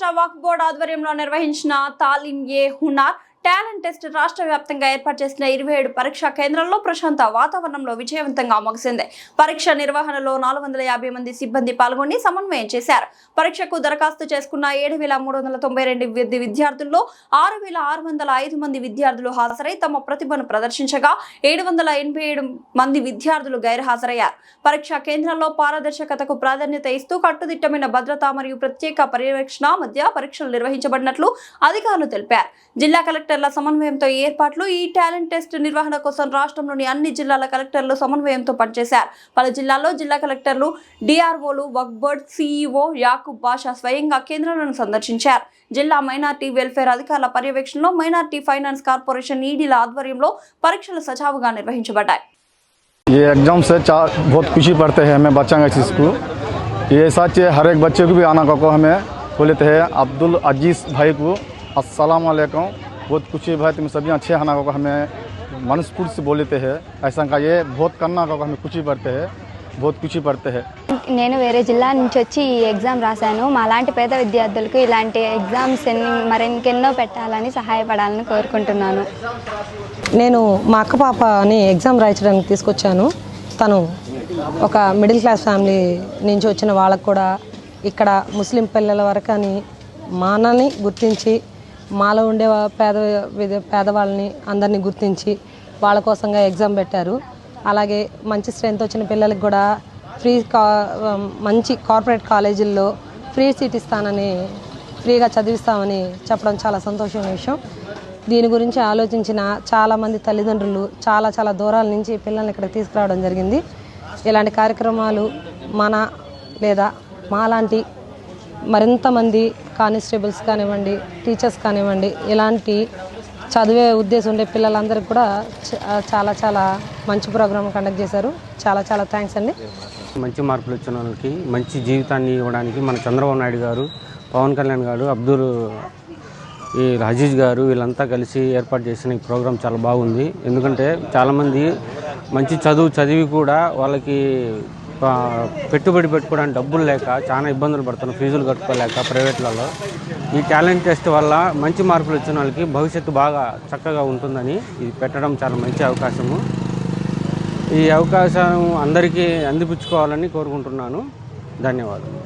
రాష్ట్ర వక్ఫ్ బోర్డు ఆధ్వర్యంలో నిర్వహించిన తాలీం-ఏ-హునార్ టాలెంట్ టెస్ట్ రాష్ట్ర వ్యాప్తంగా ఏర్పాటు చేసిన 27 పరీక్షా కేంద్రాల్లో ప్రశాంత వాతావరణంలో విజయవంతంగా ముగిసింది. పరీక్ష నిర్వహణలో 450 మంది సిబ్బంది పాల్గొని సమన్వయం చేశారు. పరీక్షకు దరఖాస్తు చేసుకున్న 7,392 విద్యార్థుల్లో 6,605 మంది విద్యార్థులు హాజరై తమ ప్రతిభను ప్రదర్శించగా 787 మంది విద్యార్థులు గైర్హాజరయ్యారు. పరీక్షా కేంద్రాల్లో పారదర్శకతకు ప్రాధాన్యత ఇస్తూ కట్టుదిట్టమైన భద్రత మరియు ప్రత్యేక పర్యవేక్షణ మధ్య పరీక్షలు నిర్వహించబడినట్లు అధికారులు తెలిపారు. జిల్లా కలెక్టర్ల సమన్వయంతో ఏర్పాట్లు. ఈ టాలెంట్ టెస్ట్ నిర్వహణ కోసం రాష్ట్రంలోని అన్ని జిల్లాల కలెక్టర్లు సమన్వయంతో పనిచేశారు. పలు జిల్లాల్లో జిల్లా కలెక్టర్లు, డిఆర్ఓలు, వక్ఫ్ బోర్డు సిఇఓ యాకూబ్ బాషా స్వయంగా కేంద్రాలను సందర్శించారు. జిల్లా మైనార్టీ వెల్ఫేర్ అధికారుల పర్యవేక్షణలో మైనార్టీ ఫైనాన్స్ కార్పొరేషన్ ఈడీల ఆధ్వర్యంలో పరీక్షలు సజావుగా నిర్వహించబడ్డాయి. ये एग्जाम से बहुत खुशी पड़ते हैं हमें बच्चा का चीज़ को ये सच हर एक बच्चे को भी आना को हमें बोलते हैं अब्दुल अजीज़ भाई को अस्सलाम वालेकुम बहुत खुशी भाई तुम सभी अच्छे आना को हमें मनस्फूर्त से बोलते हैं ऐसा का ये बहुत करना को हमें खुशी पड़ते हैं बहुत खुशी पड़ते हैं। నేను వేరే జిల్లా నుంచి వచ్చి ఈ ఎగ్జామ్ రాశాను. మాలాంటి పేద విద్యార్థులకు ఇలాంటి ఎగ్జామ్స్ మరింకెన్నో పెట్టాలని సహాయపడాలని కోరుకుంటున్నాను. నేను మా అక్క పాపని ఎగ్జామ్ రాయించడానికి తీసుకొచ్చాను. తను ఒక మిడిల్ క్లాస్ ఫ్యామిలీ నుంచి వచ్చిన వాళ్ళకు కూడా ఇక్కడ ముస్లిం పిల్లల వరకు అని మానని గుర్తించి మాలో ఉండే పేదవాళ్ళని అందరినీ గుర్తించి వాళ్ళ కోసంగా ఎగ్జామ్ పెట్టారు. అలాగే మంచి స్ట్రెంత్ వచ్చిన పిల్లలకు కూడా మంచి కార్పొరేట్ కాలేజీల్లో ఫ్రీ సీట్ ఇస్తానని ఫ్రీగా చదివిస్తామని చెప్పడం చాలా సంతోషమైన విషయం. దీని గురించి ఆలోచించిన చాలామంది తల్లిదండ్రులు చాలా దూరాల నుంచి పిల్లల్ని ఇక్కడ తీసుకురావడం జరిగింది. ఇలాంటి కార్యక్రమాలు లేదా మాలాంటి మరింతమంది కానిస్టేబుల్స్ కానివ్వండి, టీచర్స్ కానివ్వండి, ఇలాంటి చదివే ఉద్దేశం ఉండే పిల్లలందరికీ కూడా చాలా మంచి ప్రోగ్రామ్ కండక్ట్ చేశారు. చాలా థ్యాంక్స్ అండి. మంచి మార్పులు వచ్చిన వాళ్ళకి మంచి జీవితాన్ని ఇవ్వడానికి మన చంద్రబాబు నాయుడు గారు, పవన్ కళ్యాణ్ గారు, అబ్దుల్ అజీజ్ గారు వీళ్ళంతా కలిసి ఏర్పాటు చేసిన ఈ ప్రోగ్రాం చాలా బాగుంది. ఎందుకంటే చాలామంది మంచి చదివి కూడా వాళ్ళకి పెట్టుబడి పెట్టుకోవడానికి డబ్బులు లేక చాలా ఇబ్బందులు పడుతున్నారు, ఫీజులు కట్టుకోలేక ప్రైవేట్లలో. ఈ టాలెంట్ టెస్ట్ వల్ల మంచి మార్కులు వచ్చిన వాళ్ళకి భవిష్యత్తు బాగా చక్కగా ఉంటుందని ఇది పెట్టడం చాలా మంచి అవకాశము. ఈ అవకాశం అందరికీ అందిపుచ్చుకోవాలని కోరుకుంటున్నాను. ధన్యవాదాలు.